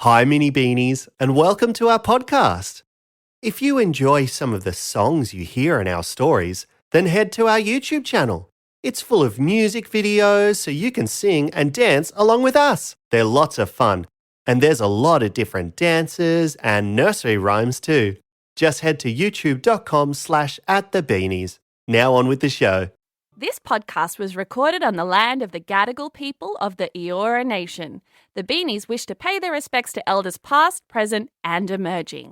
Hi, Mini Beanies, and welcome to our podcast. If you enjoy some of the songs you hear in our stories, then head to our YouTube channel. It's full of music videos so you can sing and dance along with us. They're lots of fun, and there's a lot of different dances and nursery rhymes too. Just head to youtube.com/@thebeanies. Now on with the show. This podcast was recorded on the land of the Gadigal people of the Eora Nation. The Beanies wish to pay their respects to elders past, present and emerging.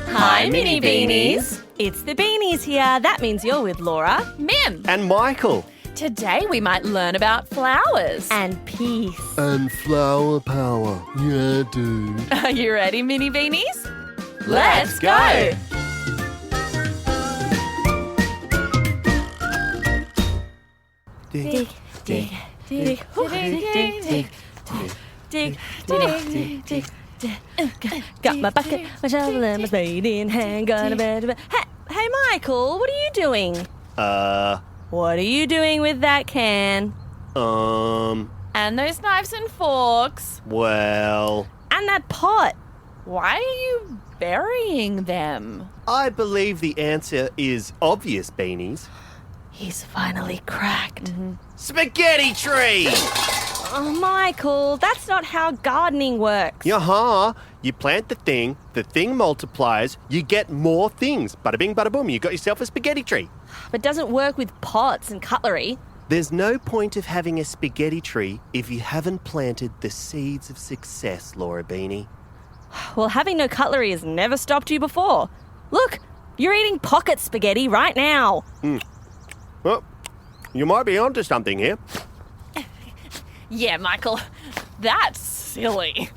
Hi, Mini Beanies. It's the Beanies here. That means you're with Laura. Mim, And Michael. today we might learn about flowers. And peace. And flower power. Yeah, dude. Are you ready, Mini Beanies? Let's go. Dig, Dig, dig, dig, dig, dig, dig, dig, dig. Got my bucket, my shovel, and my spade in hand. Gonna bed. Hey, Michael, what are you doing? What are you doing with that can? And those knives and forks. well, And that pot? Why are you burying them? I believe the answer is obvious, Beanies. He's finally cracked. Spaghetti tree! Oh, Michael, that's not how gardening works. Yaha, you plant the thing multiplies, you get more things. Bada bing, bada boom, you got yourself a spaghetti tree. But doesn't work with pots and cutlery. There's no point of having a spaghetti tree if you haven't planted the seeds of success, Laura Beanie. Well, having no cutlery has never stopped you before. Look, you're eating pocket spaghetti right now. Well, you might be onto something here. Yeah, Michael, that's silly.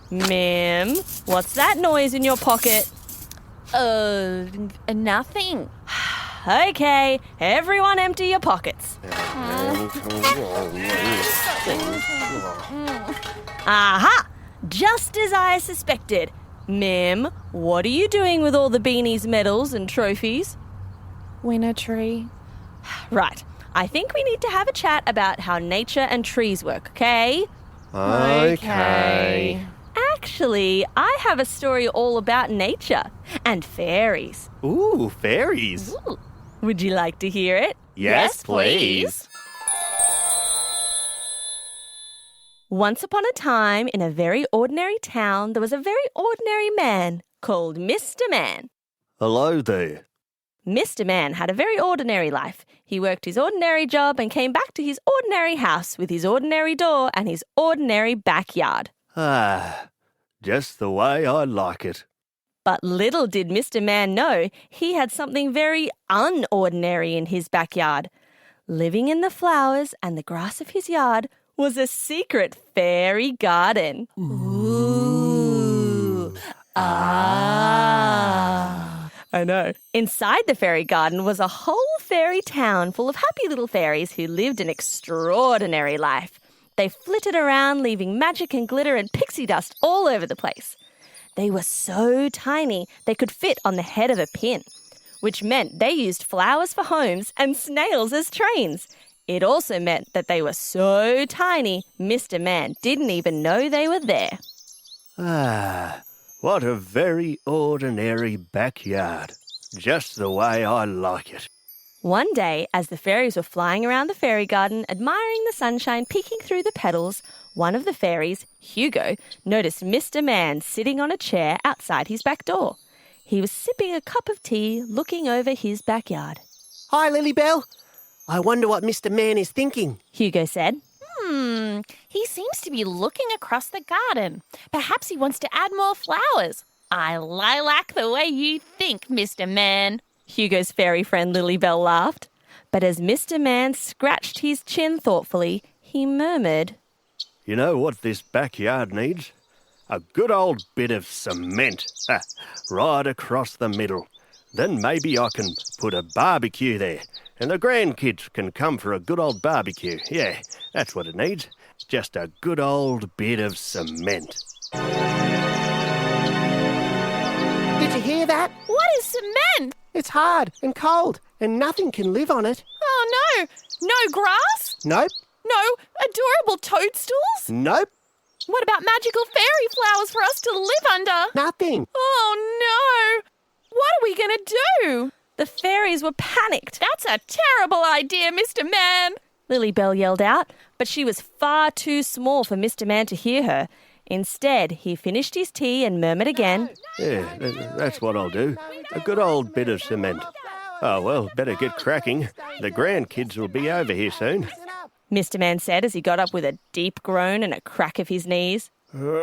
Mim, what's that noise in your pocket? Nothing. Okay, everyone empty your pockets. Aha! Just as I suspected. Mim, what are you doing with all the Beanies medals and trophies? Winter tree. Right, I think we need to have a chat about how nature and trees work, okay? Okay. Actually, I have a story all about nature and fairies. Ooh, fairies. Ooh. Would you like to hear it? Yes, please. Once upon a time, in a very ordinary town, there was a very ordinary man called Mr. Man. Hello there. Mr. Man had a very ordinary life. He worked his ordinary job and came back to his ordinary house with his ordinary door and his ordinary backyard. Just the way I like it. But little did Mr. Man know he had something very unordinary in his backyard. Living in the flowers and the grass of his yard was a secret fairy garden. Ooh. I know. Inside the fairy garden was a whole fairy town full of happy little fairies who lived an extraordinary life. They flitted around, leaving magic and glitter and pixie dust all over the place. They were so tiny they could fit on the head of a pin, which meant they used flowers for homes and snails as trains. It also meant that they were so tiny, Mr. Man didn't even know they were there. What a very ordinary backyard. Just the way I like it. One day, as the fairies were flying around the fairy garden, admiring the sunshine peeking through the petals, one of the fairies, Hugo, noticed Mr. Man sitting on a chair outside his back door. He was sipping a cup of tea, looking over his backyard. Hi, Lilybell. I wonder what Mr. Man is thinking. Hugo said. He seems to be looking across the garden. Perhaps he wants to add more flowers. I lilac the way you think, Mr. Man. Hugo's fairy friend Lilybell laughed. But as Mr. Man scratched his chin thoughtfully, he murmured, You know what this backyard needs? A good old bit of cement. Right across the middle. Then maybe I can put a barbecue there. And the grandkids can come for a good old barbecue. Yeah, that's what it needs. Just a good old bit of cement. Did you hear that? What is cement? It's hard and cold and nothing can live on it. Oh, no. No grass? Nope, No adorable toadstools? nope. What about magical fairy flowers for us to live under? Nothing. Oh no! What are we going to do? The fairies were panicked. That's a terrible idea, Mr. Man. Lilybell yelled out, but she was far too small for Mr. Man to hear her. Instead, he finished his tea and murmured again. Yeah, that's what I'll do. A good old bit of cement. Oh, well, better get cracking. The grandkids will be over here soon. Mr. Man said as he got up with a deep groan and a crack of his knees. Suppose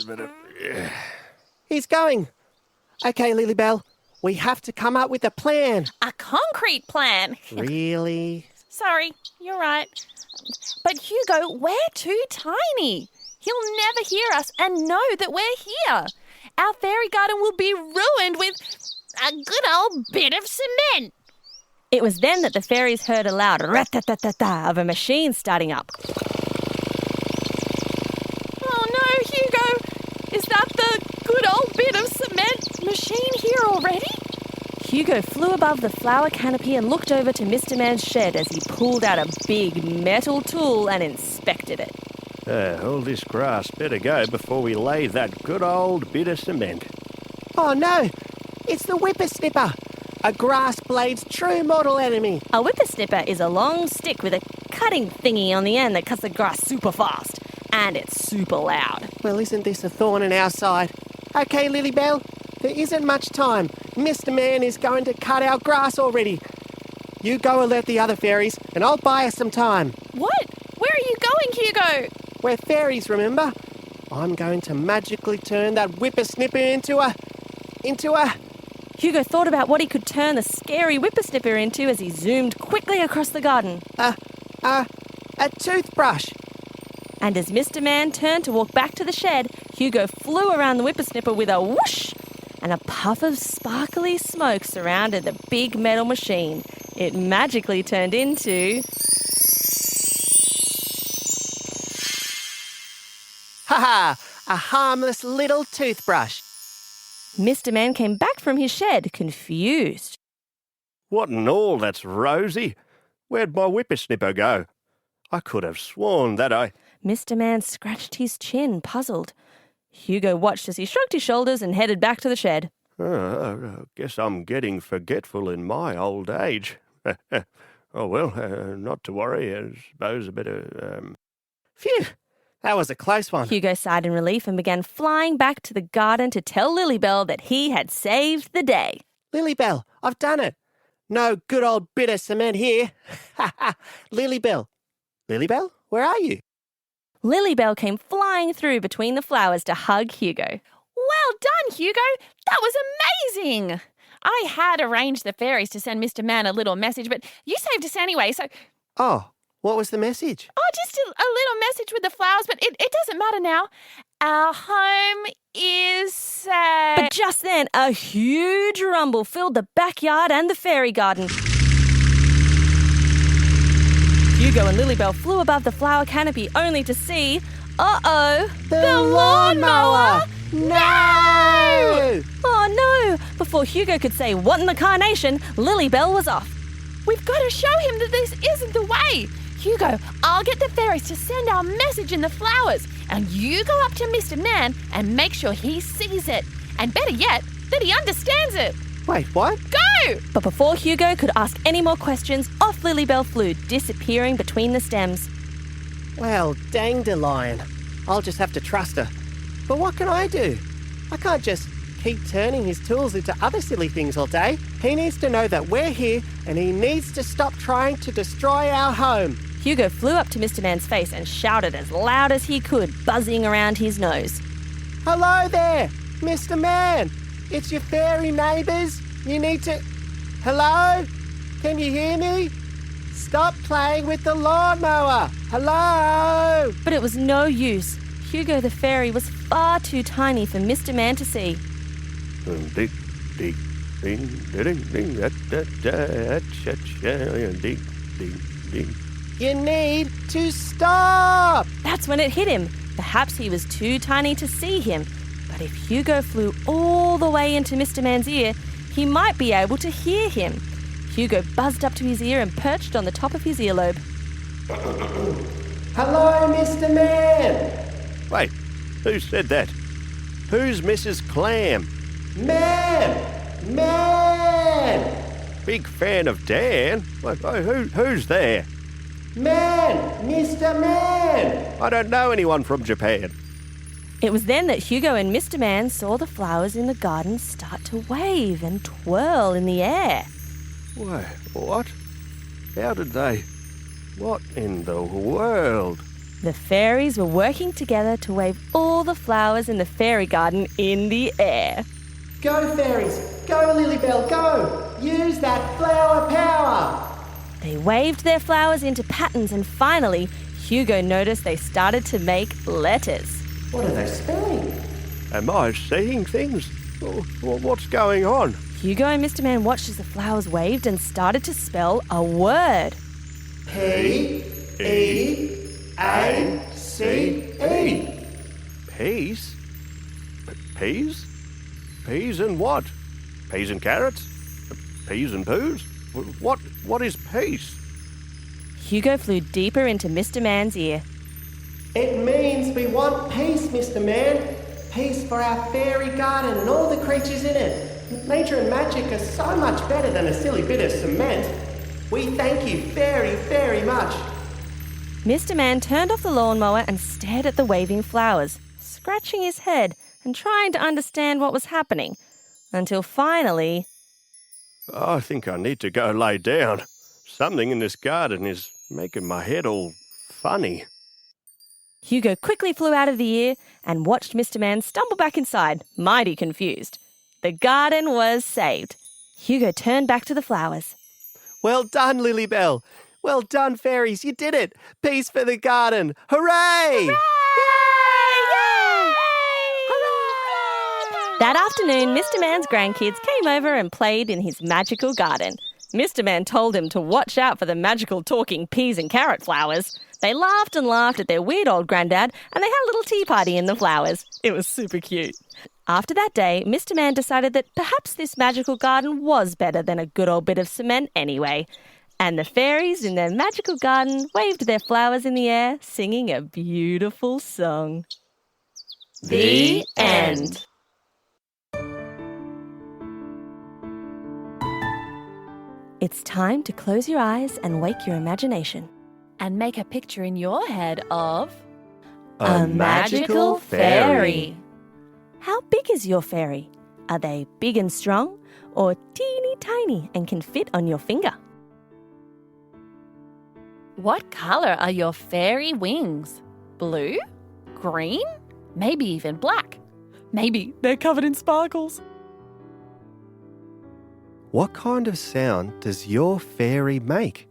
better. Yeah. He's going. Okay, Lilybell, we have to come up with a plan. A concrete plan. Really? Sorry, you're right. But Hugo, we're too tiny. He'll never hear us and know that we're here. Our fairy garden will be ruined with a good old bit of cement. It was then that the fairies heard a loud rat-ta-ta-ta-ta of a machine starting up. Oh no, Hugo! Is that the good old bit of cement machine here already? Hugo flew above the flower canopy and looked over to Mr. Man's shed as he pulled out a big metal tool and inspected it. All this grass better go before we lay that good old bit of cement. Oh no, it's the whippersnipper, a grass blade's true mortal enemy. A whippersnipper is a long stick with a cutting thingy on the end that cuts the grass super fast, and it's super loud. Well, isn't this a thorn in our side? Okay, Lilybell, there isn't much time. Mr. Man is going to cut our grass already. You go alert the other fairies, and I'll buy us some time. What? Where are you going, Hugo? We're fairies, remember? I'm going to magically turn that whippersnipper into a... Hugo thought about what he could turn the scary whippersnipper into as he zoomed quickly across the garden. A toothbrush. And as Mr. Man turned to walk back to the shed, Hugo flew around the whippersnipper with a whoosh, and a puff of sparkly smoke surrounded the big metal machine. It magically turned into... Ha-ha! A harmless little toothbrush. Mr. Man came back from his shed, confused. What in all that's rosy? Where'd my whippersnipper go? I could have sworn that Mr. Man scratched his chin, puzzled. Hugo watched as he shrugged his shoulders and headed back to the shed. I guess I'm getting forgetful in my old age. Oh, well, not to worry. I suppose a bit of... Phew! That was a close one. Hugo sighed in relief and began flying back to the garden to tell Lilybell that he had saved the day. Lilybell, I've done it. No good old bit of cement here. Ha ha! Lilybell. Lilybell, where are you? Lilybell came flying through between the flowers to hug Hugo. Well done, Hugo. That was amazing. I had arranged the fairies to send Mr. Man a little message, but you saved us anyway, so... Oh, what was the message? Oh, just a little message with the flowers, but it doesn't matter now. Our home is safe. But just then, a huge rumble filled the backyard and the fairy garden. Hugo and Lilybell flew above the flower canopy only to see... Uh-oh! The lawnmower! No! Oh, no! Before Hugo could say what in the carnation, Lilybell was off. We've got to show him that this isn't the way. Hugo, I'll get the fairies to send our message in the flowers, and you go up to Mr. Man and make sure he sees it. And better yet, that he understands it. Wait, what? Go! But before Hugo could ask any more questions, off Lilybell flew, disappearing between the stems. Well, dang-de-lion. I'll just have to trust her. But what can I do? I can't just keep turning his tools into other silly things all day. He needs to know that we're here, and he needs to stop trying to destroy our home. Hugo flew up to Mr. Man's face and shouted as loud as he could, buzzing around his nose. Hello there, Mr. Man. It's your fairy neighbours. You need to... Hello? Can you hear me? Stop playing with the lawnmower. Hello? But it was no use. Hugo the fairy was far too tiny for Mr. Man to see. Dig, dig, ding, ding, ding, dig, dig, ding. You need to stop. That's when it hit him. Perhaps he was too tiny to see him. But if Hugo flew all the way into Mr. Man's ear, he might be able to hear him. Hugo buzzed up to his ear and perched on the top of his earlobe. Hello, Mr. Man. Wait, who said that? Who's Mrs. Clam? Man! Man! Big fan of Dan? Who's there? Man! Mr. Man! I don't know anyone from Japan. It was then that Hugo and Mr. Man saw the flowers in the garden start to wave and twirl in the air. Wait, what? How did they... What in the world? The fairies were working together to wave all the flowers in the fairy garden in the air. Go, fairies! Go, Lilybell, go! Use that flower power! They waved their flowers into patterns and finally, Hugo noticed they started to make letters. What are they spelling? Am I seeing things? What's going on? Hugo and Mr. Man watched as the flowers waved and started to spell a word. P-E-A-C-E. Peas? Peas? Peas and what? Peas and carrots? Peas and poos? What is peace? Hugo flew deeper into Mr. Man's ear. It means we want peace, Mr. Man. Peace for our fairy garden and all the creatures in it. Nature and magic are so much better than a silly bit of cement. We thank you very, very much. Mr. Man turned off the lawnmower and stared at the waving flowers, scratching his head and trying to understand what was happening, until finally... I think I need to go lay down. Something in this garden is making my head all funny. Hugo quickly flew out of the ear and watched Mr. Man stumble back inside, mighty confused. The garden was saved. Hugo turned back to the flowers. Well done, Lilybell. Well done, fairies. You did it. Peace for the garden. Hooray! That afternoon, Mr. Man's grandkids came over and played in his magical garden. Mr. Man told him to watch out for the magical talking peas and carrot flowers. They laughed and laughed at their weird old granddad, and they had a little tea party in the flowers. It was super cute. After that day, Mr. Man decided that perhaps this magical garden was better than a good old bit of cement anyway. And the fairies in their magical garden waved their flowers in the air, singing a beautiful song. The end. It's time to close your eyes and wake your imagination. And make a picture in your head of A magical fairy. How big is your fairy? Are they big and strong or teeny tiny and can fit on your finger? What colour are your fairy wings? Blue? Green? Maybe even black. Maybe they're covered in sparkles. What kind of sound does your fairy make?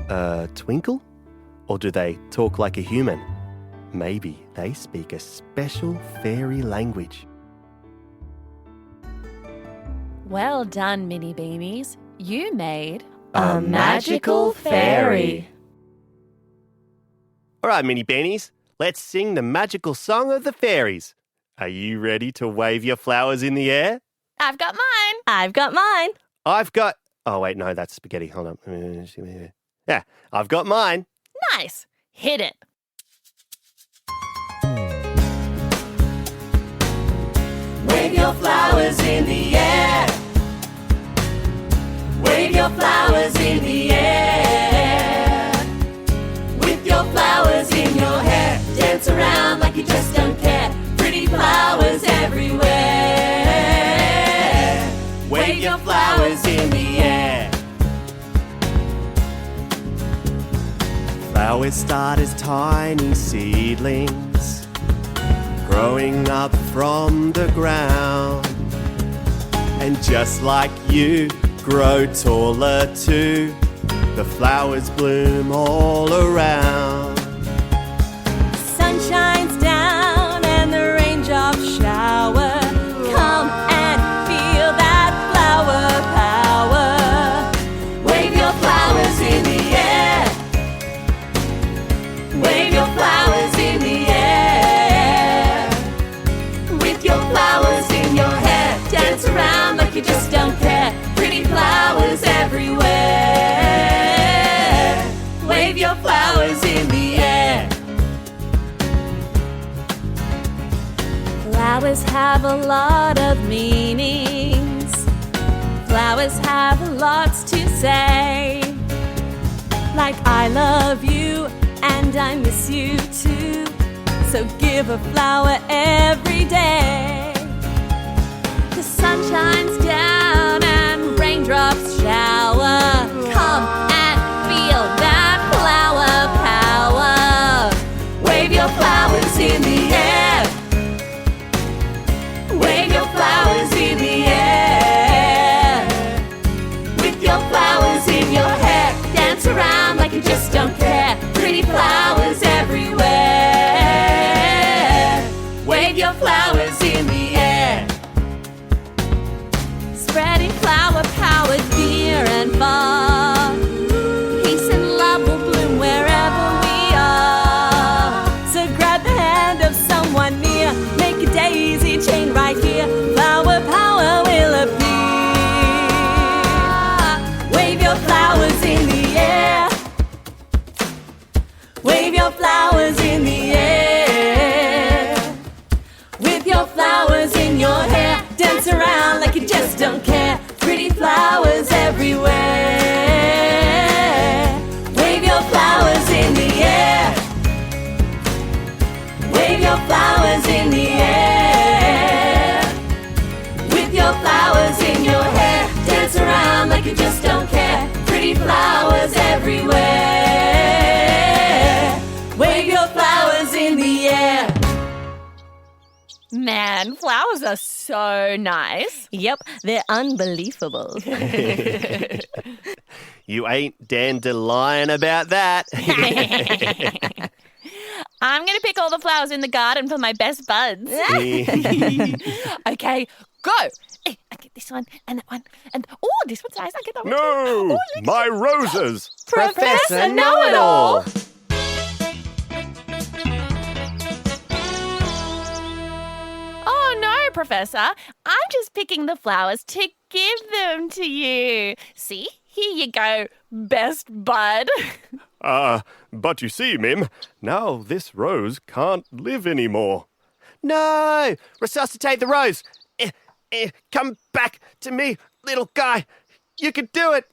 A twinkle? Or do they talk like a human? Maybe they speak a special fairy language. Well done, Mini Beanies. You made A magical fairy. All right, Mini Beanies, let's sing the magical song of the fairies. Are you ready to wave your flowers in the air? I've got mine. I've got mine. I've got... Oh, wait, no, that's spaghetti. Hold on. Yeah, I've got mine. Nice. Hit it. Wave your flowers in the air. Wave your flowers in the air. With your flowers in your hair, dance around like you just don't care. Pretty flowers everywhere. Wave your flowers in the air. Flowers start as tiny seedlings, growing up from the ground. And just like you, grow taller too. The flowers bloom all around. Sun shines down and the raindrops shower. Come and feel that flower power. Wave your flowers in the air. Wave your flowers in the air. With your flowers in your hair, dance around like you just don't care. Pretty flowers everywhere. Wave your flowers in the Flowers have a lot of meanings. Flowers have lots to say. Like I love you and I miss you too. So give a flower every day. The sun shines down and raindrops shower. Come and feel that flower power. Wave your flowers in the air. Wave your flowers in the air. With your flowers in your hair, dance around like you just don't care. Pretty flowers everywhere. Wave your flowers in the air. Spreading flower power near and far. Peace and love will bloom wherever we are. So grab the hand of someone near. Make a daisy chain right here. Flower power will appear. Wave your flowers in the air. Wave your flowers in the air. With your flowers in your hair, dance around like you just don't care. Pretty flowers everywhere. Wave your flowers in the air. Wave your flowers in the air. With your flowers in your hair, dance around like you just don't care. Pretty flowers everywhere. Wave your flowers in the air. Man, flowers are so nice. Yep, they're unbelievable. You ain't dandelion about that. I'm going to pick all the flowers in the garden for my best buds. Okay, go. I get this one and that one. And oh, this one's nice. I get that one. No! Oh, My roses! Professor Know-It-All. Oh, no, Professor. I'm just picking the flowers to give them to you. See? Here you go, best bud. But you see, Mim, now this rose can't live anymore. No! Resuscitate the rose! Come back to me, little guy. You can do it.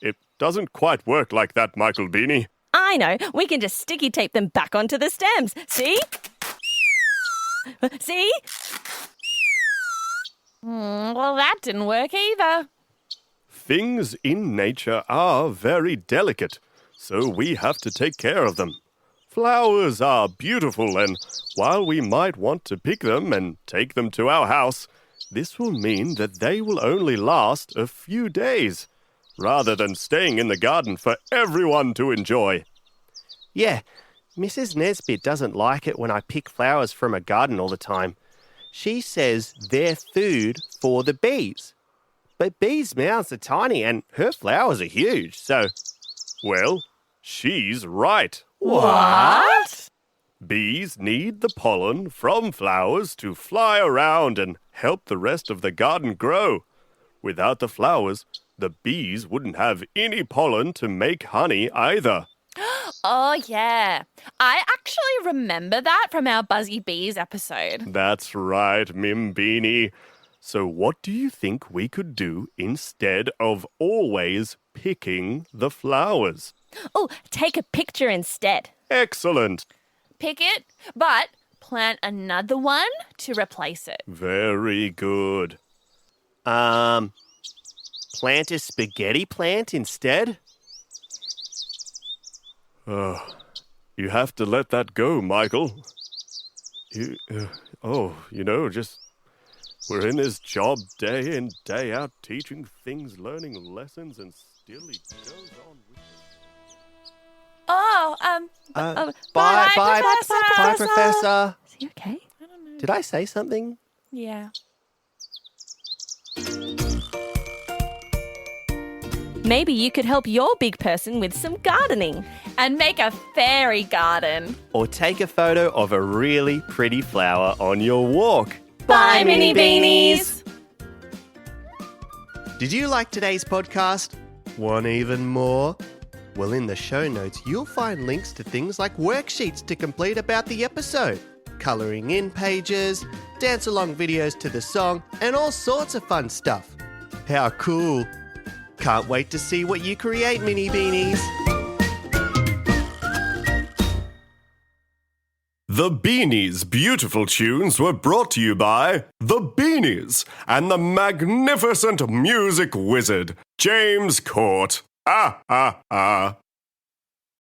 It doesn't quite work like that, Michael Beanie. I know. We can just sticky tape them back onto the stems. See? See? Well, that didn't work either. Things in nature are very delicate, so we have to take care of them. Flowers are beautiful, and while we might want to pick them and take them to our house, this will mean that they will only last a few days, rather than staying in the garden for everyone to enjoy. Yeah, Mrs. Nesbit doesn't like it when I pick flowers from a garden all the time. She says they're food for the bees. But bees' mouths are tiny and her flowers are huge, so... Well, she's right. What? Bees need the pollen from flowers to fly around and help the rest of the garden grow. Without the flowers, the bees wouldn't have any pollen to make honey either. Oh, yeah. I actually remember that from our Buzzy Bees episode. That's right, Mim Beanie. So what do you think we could do instead of always picking the flowers? Oh, take a picture instead. Excellent. Pick it, but plant another one to replace it. Very good. Plant a spaghetti plant instead? You have to let that go, Michael. We're in this job day in, day out, teaching things, learning lessons, and still he goes on with it. Bye, Professor. Professor. Is he okay? I don't know. Did I say something? Yeah. Maybe you could help your big person with some gardening. And make a fairy garden. Or take a photo of a really pretty flower on your walk. Bye, Mini Beanies. Did you like today's podcast? Want even more? Well, in the show notes, you'll find links to things like worksheets to complete about the episode. colouring in pages, dance-along videos to the song, and all sorts of fun stuff. How cool! Can't wait to see what you create, Mini Beanies! The Beanies' beautiful tunes were brought to you by The Beanies and the magnificent music wizard, James Court. Ah, ah, ah.